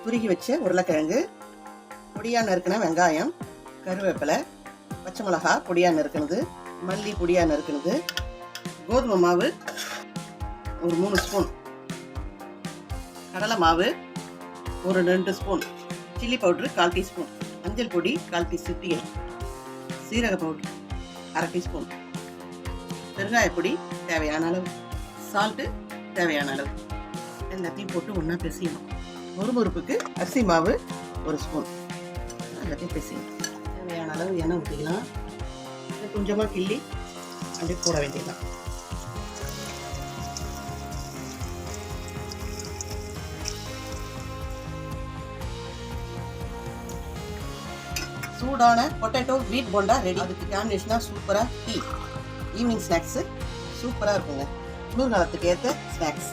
துருகி வச்ச உருளைக்கிழங்கு, பொடியா நறுக்கின வெங்காயம், கருவேப்பிலை, பச்சை மிளகா பொடியா நறுக்கினது, மல்லி பொடியா நறுக்கினது, கோதுமை மாவு ஒரு 3 ஸ்பூன், கடலை மாவு ஒரு 2 ஸ்பூன், சில்லி பவுட்ரு 1/4 டீஸ்பூன், மஞ்சள் பொடி 1/4 டீஸ்பூன், சீரக பவுட்ரு 1/2 டீஸ்பூன், பெருங்காய பொடி தேவையான அளவு, சால்ட்டு தேவையான அளவு எல்லாத்தையும் போட்டு ஒன்றா பிசையணும். முறுமுறுப்புக்கு அரிசி மாவு 1 ஸ்பூன் எல்லாத்தையும் பிசையணும். தேவையான அளவு எண்ணெய் ஊற்றிக்கலாம். கொஞ்சமாக கிள்ளி அப்படியே போட வேண்டியதுதான். சூடான பொட்டேட்டோ வீட் போண்டா ரெடி. அதுக்கு காம்பினேஷனாக சூப்பராக டீ. ஈவினிங் ஸ்நாக்ஸு சூப்பராக இருக்குங்க. குளிர்காலத்துக்கு ஏற்ற ஸ்நாக்ஸ்.